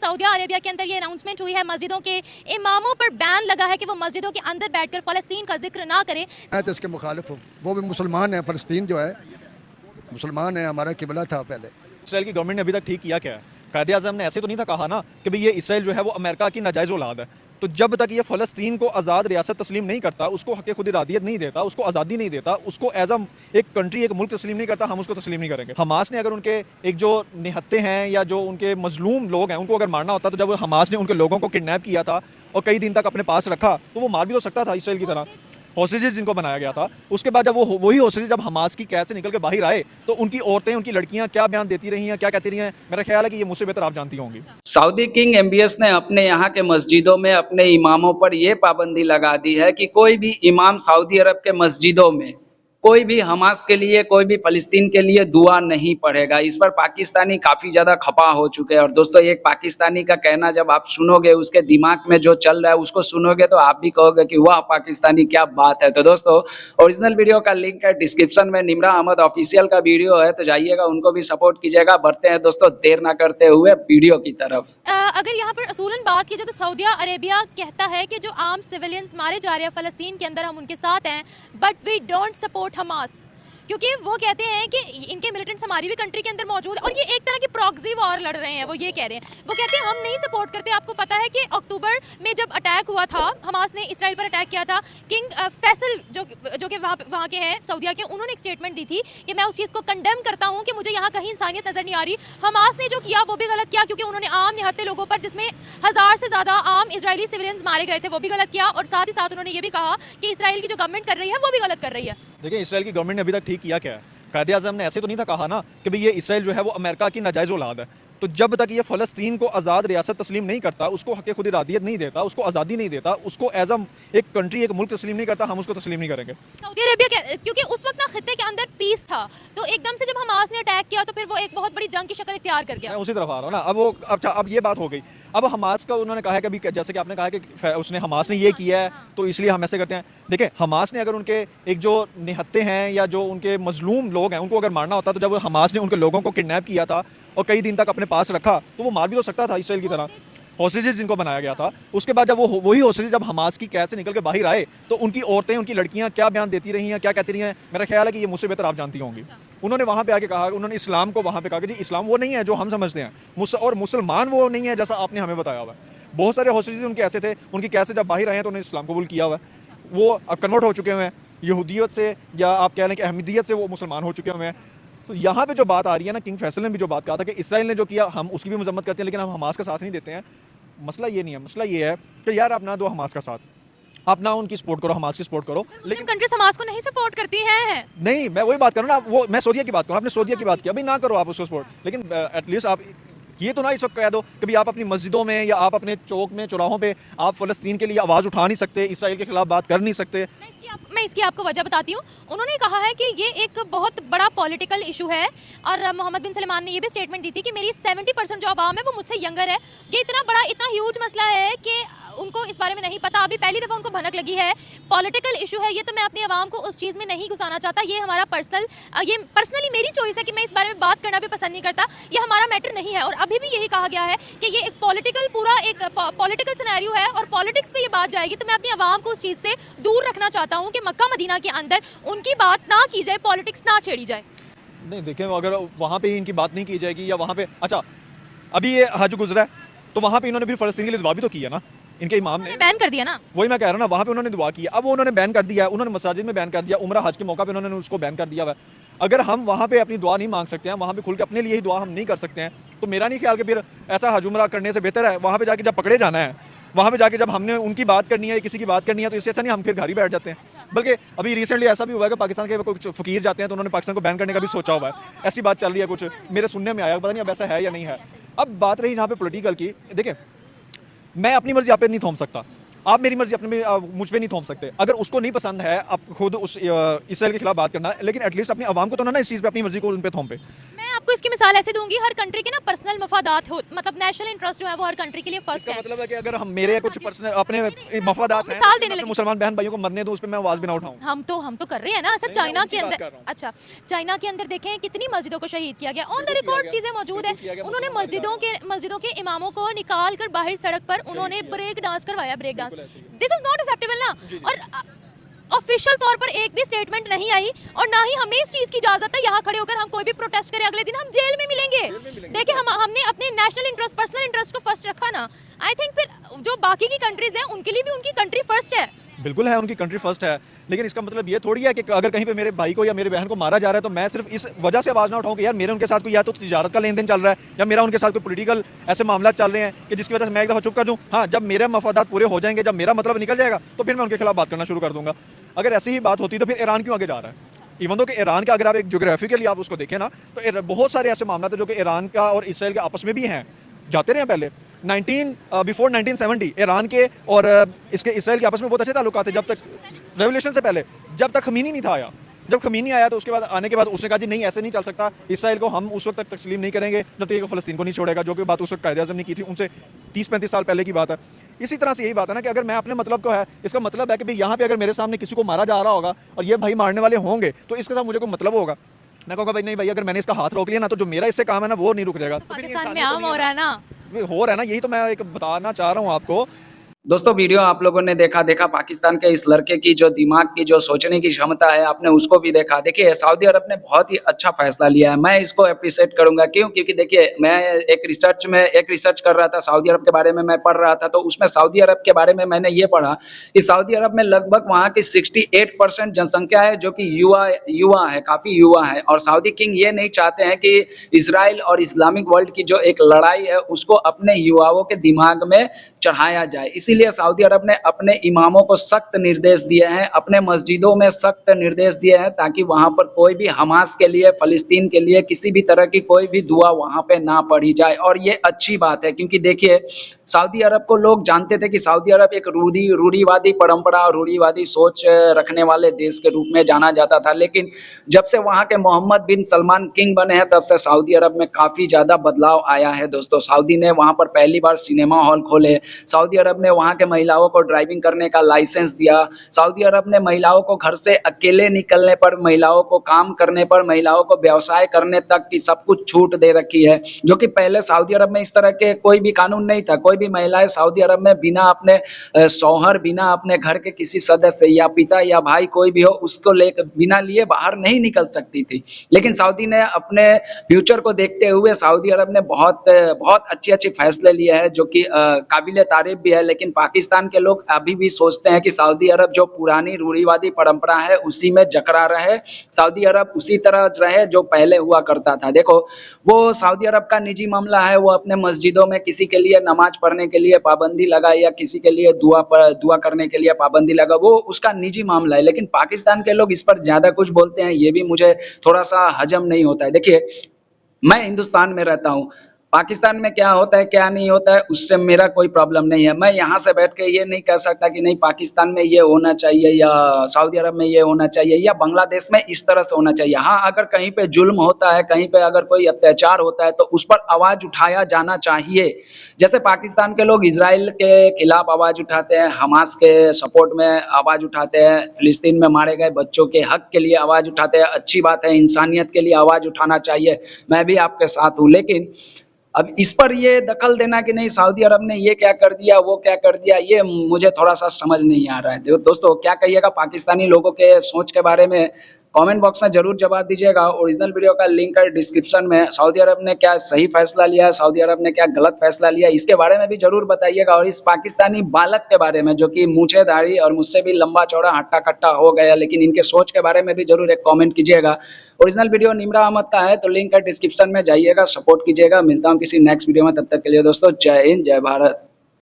Saudi Arabia के अंदर ये अनाउंसमेंट हुई है, मस्जिदों के इमामों पर बैन लगा है कि वो मस्जिदों के अंदर बैठकर फ़लस्तीन का जिक्र ना करें। मैं तो इसके मुखालिफ हूँ। वो भी मुसलमान है, फ़लस्तीन जो है मुसलमान है, हमारा किबला था पहले। इसराइल की गवर्नमेंट ने अभी तक ठीक किया क्या है? कायदे आज़म ने ऐसे तो नहीं था कहा ना कि भाई ये इसराइल जो है वो अमेरिका की नाजायज़ औलाद है। तो जब तक ये फ़लस्तीन को आज़ाद रियासत तस्लीम नहीं करता, उसको हक़ खुद इरादियत नहीं देता, उसको आज़ादी नहीं देता, उसको एज अ एक कंट्री, एक मुल्क तस्लीम नहीं करता, हम उसको तस्लीम नहीं करेंगे। हमास ने अगर उनके एक जो निहत्ते हैं या जो उनके मजलूम लोग हैं उनको अगर मारना होता, तो जब हमास ने उनके लोगों को किडनैप किया था और कई दिन तक अपने पास रखा, तो वो मार भी तो सकता था इसराइल की तरह। हॉस्टेजेस जिनको बनाया गया था, उसके बाद जब वही हॉस्टेजेस जब हमास की कैद से निकल के बाहर आए, तो उनकी औरतें, उनकी लड़कियां क्या बयान देती रही हैं, क्या कहती रही हैं, मेरा ख्याल है कि ये मुझसे बेहतर आप जानती होंगी। सऊदी किंग एमबीएस ने अपने यहाँ के मस्जिदों में अपने इमामों पर यह पाबंदी लगा दी है कि कोई भी इमाम सऊदी अरब के मस्जिदों में कोई भी हमास के लिए, कोई भी फ़लस्तीन के लिए दुआ नहीं पढ़ेगा। इस पर पाकिस्तानी काफ़ी ज़्यादा खफा हो चुके हैं। और दोस्तों, एक पाकिस्तानी का कहना जब आप सुनोगे, उसके दिमाग में जो चल रहा है उसको सुनोगे, तो आप भी कहोगे कि वाह पाकिस्तानी, क्या बात है। तो दोस्तों, ओरिजिनल वीडियो का लिंक है डिस्क्रिप्शन में, निमरा अहमद ऑफिशियल का वीडियो है, तो जाइएगा, उनको भी सपोर्ट कीजिएगा। बढ़ते हैं दोस्तों देर ना करते हुए वीडियो की तरफ। अगर यहाँ पर असूलन बात की जाए तो सऊदी अरेबिया कहता है कि जो आम सिविलियंस मारे जा रहे हैं फ़लस्तीन के अंदर, हम उनके साथ हैं, but we don't support Hamas, क्योंकि वो कहते हैं कि इनके मिलिटेंट्स हमारी भी कंट्री के अंदर मौजूद है और ये एक तरह की प्रॉक्सी वॉर लड़ रहे हैं। वो ये कह रहे हैं, वो कहते हैं हम नहीं सपोर्ट करते। आपको पता है कि अक्टूबर में जब अटैक हुआ था, हमास ने इसराइल पर अटैक किया था, किंग फैसल जो कि वहाँ के हैं सऊदीया के, उन्होंने एक स्टेटमेंट दी थी कि मैं उस चीज़ को कंडेम करता हूँ कि मुझे यहाँ कहीं इंसानियत नज़र नहीं आ रही। हमास ने जो किया वो भी गलत किया, क्योंकि उन्होंने आम निहत्ते लोगों पर, जिसमें 1000 से ज़्यादा आम इजरायली सिविलियंस मारे गए थे, वो भी गलत किया। और साथ ही साथ उन्होंने ये भी कहा कि इसराइल की जो गवर्नमेंट कर रही है वो भी गलत कर रही है। देखिए, इसराइल की गवर्नमेंट ने अभी तक ठीक किया क्या है? कायदे आज़म ने ऐसे तो नहीं था कहा ना कि भाई ये इसराइल जो है वो अमेरिका की नाजायज़ औलाद है। तो जब तक ये फ़लस्तीन को आज़ाद रियासत तस्लीम नहीं करता, उसको हक़ खुद इरादियत नहीं देता, उसको आज़ादी नहीं देता, उसको एज अ एक कंट्री, एक मुल्क तस्लीम नहीं करता, हम उसको तस्लीम नहीं करेंगे। सऊदी अरेबिया क्योंकि उस वक्त ना खित्ते के अंदर पीस था, तो एकदम से जब हमास ने अटैक किया तो फिर वो एक बहुत बड़ी जंग की शक्ल इख्तियार कर गया। मैं उसी तरफ आ रहा हूँ ना। अब वो अच्छा, अब ये बात हो गई। अब हमास का उन्होंने कहा है कि अभी जैसे कि आपने कहा कि उसने हमास ने ये किया है तो इसलिए हम ऐसे करते हैं। देखिए, हमास ने अगर उनके एक जो निहत्ते हैं या जो उनके मजलूम लोग हैं उनको अगर मारना होता, तो जब हमास ने उनके लोगों को किडनैप किया था और कई दिन तक अपने पास रखा, तो वो मार भी तो सकता था इसराइल की तरह। हॉस्टेजेस जिनको बनाया गया था, उसके बाद जब वही हॉस्टेजेस जब हमास की कैद से निकल के बाहर आए, तो उनकी औरतें, उनकी लड़कियां क्या बयान देती रही हैं, क्या कहती रही हैं, मेरा ख्याल है कि ये मुझसे बेहतर आप जानती होंगी। उन्होंने वहाँ पे आके कहा, उन्होंने इस्लाम को वहाँ पे कहा कि जी इस्लाम वो नहीं है जो हम समझते हैं, और मुसलमान वो नहीं है जैसा आपने हमें बताया हुआ है। बहुत सारे हॉस्टेजेस उनके ऐसे थे, उनकी कैद से जब बाहर आए हैं तो उन्होंने इस्लाम कबूल किया हुआ है, वो अब कन्वर्ट हो चुके हुए हैं यहूदियत से, या आप कह लें कि अहमदियत से वो मुसलमान हो चुके हुए हैं। तो यहाँ पे जो बात आ रही है ना, किंग फैसल ने भी जो बात कहा था कि इसराइल ने जो किया हम उसकी भी मजम्मत करते हैं, लेकिन हम हमास का साथ नहीं देते हैं। मसला ये नहीं है, मसला ये है कि यार अपना दो हमास का साथ, अपना उनकी सपोर्ट करो, हमास की सपोर्ट करो। लेकिन कंट्रीज हमास को नहीं सपोर्ट करती हैं। नहीं, मैं वही बात करूँ ना, वो मैं सऊदीया की बात करूँ, आपने सऊदीया की बात की, अभी ना करो आप उसको सपोर्ट, लेकिन एटलीस्ट आप ये तो ना इस वक्त कह दो कि भाई आप अपनी मस्जिदों में या आप अपने चौक में, चौराहों पे आप फ़लस्तीन के लिए आवाज़ उठा नहीं सकते, इसराइल के खिलाफ बात कर नहीं सकते। मैं इसकी आपको वजह बताती हूँ। उन्होंने कहा है कि ये एक बहुत बड़ा पॉलिटिकल इशू है, और मोहम्मद बिन सलमान ने ये भी स्टेटमेंट दी थी कि मेरी 70% जो आवाम है वो मुझसे यंगर है। ये इतना बड़ा, इतना ह्यूज मसला है कि उनको इस बारे में नहीं पता, अभी पहली दफ़ा उनको भनक लगी है। पॉलिटिकल इशू है ये, तो मैं अपनी आवाम को उस चीज़ में नहीं घुसाना चाहता। ये हमारा पर्सनली मेरी चॉइस है कि मैं इस बारे में बात करना भी पसंद नहीं करता, ये हमारा मैटर नहीं है। और अभी भी यही कहा गया है कि ये एक पॉलिटिकल सिनेरियो है और पॉलिटिक्स पे ये बात जाएगी, तो मैं अपनी आवाम को उस चीज़ से दूर रखना चाहता हूँ कि मक्का मदीना के अंदर उनकी बात ना की जाए, पॉलिटिक्स ना छेड़ी जाए। नहीं, देखें, अगर वहाँ पे इनकी बात नहीं की जाएगी या वहाँ पे, अच्छा अभी ये हज गुजरा है तो वहाँ पे इन्होंने भी फ़लस्तीन के लिए दुआ भी तो की है ना, इनके इमाम ने बैन कर दिया ना। वही मैं कह रहा हूँ ना, वहाँ पे उन्होंने दुआ की है। अब वो उन्होंने बैन कर दिया है, उन्होंने मसाजिद में बैन कर दिया, उम्रा हज के मौका पे उन्होंने उसको बैन कर दिया हुआ है। अगर हम वहाँ पे अपनी दुआ नहीं मांग सकते हैं, वहाँ पे खुल के अपने लिए ही दुआ हम नहीं कर सकते हैं, तो मेरा नहीं ख्याल कि फिर ऐसा हज उम्रा करने से बेहतर है वहाँ पे जाके जब पकड़े जाना है, वहाँ पे जाके जब हमने उनकी बात करनी है, किसी की बात करनी है, तो इससे अच्छा नहीं हम फिर घर ही बैठ जाते हैं। बल्कि अभी रिसेंटली ऐसा भी हुआ है कि पाकिस्तान के कुछ फ़कीर जाते हैं तो उन्होंने पाकिस्तान को बैन करने का भी सोचा हुआ है, ऐसी बात चल रही है, कुछ मेरे सुनने में आया, पता नहीं अब ऐसा है या नहीं है। अब बात रही यहाँ पे पॉलिटिकल की, देखिए मैं अपनी मर्जी आप पे नहीं थोप सकता, आप मेरी मर्जी अपने मुझ पे नहीं थोप सकते। अगर उसको नहीं पसंद है आप खुद उस इसराइल के खिलाफ बात करना, लेकिन एटलीस्ट अपनी आवाम को तो ना इस चीज़ पे अपनी मर्जी को उन पे थोपे। आपको इसकी मिसाल ऐसे दूंगी, हर कंट्री के ना पर्सनल मफादात हो, मतलब नेशनल इंटरेस्ट जो है वो हर कंट्री के लिए फर्स्ट इसका है। मतलब है कि अगर हम मेरे कुछ पर्सनल अपने मफादात हैं, मिसाल देने अपने लगी। मुसलमान बहन भाइयों को मरने दूं, उस पे मैं आवाज भी ना उठाऊं। हम तो कर रहे हैं ना सर। नहीं, चाइना मैं के उनकी बात अंदर, कर रहा हूं। अच्छा चाइना के अंदर देखें कितनी मस्जिदों को शहीद किया गया, ऑन द बिल्कुल किया रिकॉर्ड गया, चीजें मौजूद बिल्कुल किया है। गया, उन्होंने मुसलमान मस्जिदों के इमामों को निकाल कर बाहर सड़क पर उन्होंने ब्रेक डांस करवाया, ब्रेक डांस। बिल्कुल ऐसे ही है। दिस इज नॉट एक्सेप्टेबल ना। जी, जी। और ऑफिशियल तौर पर एक भी स्टेटमेंट नहीं आई, और ना ही हमें इस चीज की इजाजत है यहाँ खड़े होकर हम कोई भी प्रोटेस्ट करें, अगले दिन हम जेल में मिलेंगे। देखिए हमने अपने नेशनल इंटरेस्ट, पर्सनल इंटरेस्ट को फर्स्ट रखा ना, आई थिंक फिर जो बाकी की कंट्रीज हैं उनके लिए भी उनकी कंट्री फर्स्ट है। बिल्कुल है, उनकी कंट्री फर्स्ट है, लेकिन इसका मतलब ये थोड़ी है कि अगर कहीं पे मेरे भाई को या मेरे बहन को मारा जा रहा है तो मैं सिर्फ इस वजह से आवाज़ ना उठाऊं कि यार मेरे उनके साथ कोई या तो तिजारत का लेन देन चल रहा है या मेरा उनके साथ कोई पॉलिटिकल ऐसे मामला चल रहे हैं कि जिसकी वजह से मैं एक दफ़ा चुप कर दूं। हाँ, जब मेरे मफादात पूरे हो जाएंगे, जब मेरा मतलब निकल जाएगा तो फिर मैं उनके खिलाफ बात करना शुरू कर दूंगा। अगर ऐसी ही बात होती तो फिर ईरान क्यों आगे जा रहा है? इवन दो कि ईरान का अगर आप एक जोग्राफिकली आप उसको देखें ना, तो बहुत सारे ऐसे मामला थे जो कि ईरान का और इसराइल के आपस में भी हैं, जाते रहे पहले। बिफोर 1970 ईरान के और इसके इसराइल के आपस में बहुत अच्छे ताल्लुकात थे, जब तक रेवोल्यूशन से पहले, जब तक खमीनी नहीं था आया। जब खमीनी आया तो उसके बाद आने के बाद उसने कहा जी नहीं, ऐसे नहीं चल सकता, इसराइल को हम उस वक्त तक तस्लीम नहीं करेंगे जब तक फ़लस्तीन को नहीं छोड़ेगा, जो कि बात उस वक्त कायदे आज़म ने की थी, उनसे 30-35 साल पहले की बात है। इसी तरह से यही बात है ना कि अगर मैं अपने मतलब को है, इसका मतलब है कि भाई यहाँ पे अगर मेरे सामने किसी को मारा जा रहा होगा और ये भाई मारने वाले होंगे तो इसके साथ मुझे कोई मतलब होगा। मैं कहूँगा भाई नहीं भाई, अगर मैंने इसका हाथ रोक लिया ना तो जो मेरा इससे काम है ना वो नहीं रुक जाएगा। पाकिस्तान में आम हो रहा है ना, हो रहा है ना, यही तो मैं एक बताना चाह रहा हूँ आपको। दोस्तों वीडियो आप लोगों ने देखा पाकिस्तान के इस लड़के की जो दिमाग की जो सोचने की क्षमता है, आपने उसको भी देखा। देखिए सऊदी अरब ने बहुत ही अच्छा फैसला लिया है, मैं इसको अप्रिशिएट करूंगा। क्यों? क्योंकि देखिए मैं एक रिसर्च कर रहा था सऊदी अरब के बारे में, मैं पढ़ रहा था, तो उसमें सऊदी अरब के बारे में मैंने ये पढ़ा कि सऊदी अरब में लगभग वहाँ की 68% जनसंख्या है जो कि युवा है, काफी युवा है। और सऊदी किंग ये नहीं चाहते हैं कि इसराइल और इस्लामिक वर्ल्ड की जो एक लड़ाई है उसको अपने युवाओं के दिमाग में चढ़ाया जाए। इसीलिए सऊदी अरब ने अपने इमामों को सख्त निर्देश दिए हैं, अपने मस्जिदों में सख्त निर्देश दिए हैं ताकि वहाँ पर कोई भी हमास के लिए, फ़लस्तीन के लिए किसी भी तरह की कोई भी दुआ वहाँ पे ना पढ़ी जाए। और ये अच्छी बात है क्योंकि देखिए सऊदी अरब को लोग जानते थे कि सऊदी अरब एक रूढ़िवादी परंपरा और रूढ़िवादी सोच रखने वाले देश के रूप में जाना जाता था, लेकिन जब से वहाँ के मोहम्मद बिन सलमान किंग बने हैं तब से सऊदी अरब में काफ़ी ज़्यादा बदलाव आया है। दोस्तों सऊदी ने वहाँ पर पहली बार सिनेमा हॉल खोले, सऊदी अरब ने वहाँ के महिलाओं को ड्राइविंग करने का लाइसेंस दिया, सऊदी अरब ने महिलाओं को घर से अकेले निकलने पर, महिलाओं को काम करने पर, महिलाओं को व्यवसाय करने तक की सब कुछ छूट दे रखी है, जो कि पहले सऊदी अरब में इस तरह के कोई भी कानून नहीं था। कोई भी महिलाएं सऊदी अरब में बिना अपने शौहर, बिना अपने घर के किसी सदस्य या पिता या भाई कोई भी हो उसको लेकर बिना लिए बाहर नहीं निकल सकती थी। लेकिन सऊदी ने अपने फ्यूचर को देखते हुए सऊदी अरब ने बहुत अच्छे फैसले लिए हैं जो कि काबिले तारीफ भी है। लेकिन पाकिस्तान के लोग अभी भी सोचते हैं कि सऊदी अरब जो पुरानी रूढ़िवादी परंपरा है उसी में जकड़ा रहे, सऊदी अरब उसी तरह रहे जो पहले हुआ करता था। देखो वो सऊदी अरब का निजी मामला है, वो अपने मस्जिदों में किसी के लिए नमाज पढ़ने के लिए पाबंदी लगाए या किसी के लिए दुआ करने के लिए पाबंदी लगा, वो उसका निजी मामला है। लेकिन पाकिस्तान के लोग इस पर ज्यादा कुछ बोलते हैं, ये भी मुझे थोड़ा सा हजम नहीं होता है। देखिए मैं हिंदुस्तान में रहता हूँ, पाकिस्तान में क्या होता है क्या नहीं होता है उससे मेरा कोई प्रॉब्लम नहीं है। मैं यहाँ से बैठ के ये नहीं कह सकता कि नहीं पाकिस्तान में ये होना चाहिए या सऊदी अरब में ये होना चाहिए या बांग्लादेश में इस तरह से होना चाहिए। हाँ, अगर कहीं पे जुल्म होता है, कहीं पे अगर कोई अत्याचार होता है तो उस पर आवाज़ उठाया जाना चाहिए। जैसे पाकिस्तान के लोग इजराइल के खिलाफ आवाज़ उठाते हैं, हमास के सपोर्ट में आवाज़ उठाते हैं, फिलिस्तीन में मारे गए बच्चों के हक के लिए आवाज़ उठाते हैं, अच्छी बात है, इंसानियत के लिए आवाज़ उठाना चाहिए, मैं भी आपके साथ हूँ। लेकिन अब इस पर ये दखल देना कि नहीं सऊदी अरब ने ये क्या कर दिया, वो क्या कर दिया, ये मुझे थोड़ा-सा समझ नहीं आ रहा है। दोस्तों क्या कहिएगा पाकिस्तानी लोगों के सोच के बारे में? कमेंट बॉक्स में ज़रूर जवाब दीजिएगा। ओरिजिनल वीडियो का लिंक है डिस्क्रिप्शन में। सऊदी अरब ने क्या सही फैसला लिया, सऊदी अरब ने क्या गलत फैसला लिया, इसके बारे में भी ज़रूर बताइएगा। और इस पाकिस्तानी बालक के बारे में जो कि मूंछेधारी और मुझसे भी लंबा-चौड़ा, हट्टा-कट्टा हो गया, लेकिन इनके सोच के बारे में भी ज़रूर एक कमेंट कीजिएगा। ओरिजिनल वीडियो निम्रा अहमद का है तो लिंक है डिस्क्रिप्शन में, जाइएगा, सपोर्ट कीजिएगा। मिलता हूँ किसी नेक्स्ट वीडियो में, तब तक के लिए दोस्तों जय हिंद, जय भारत।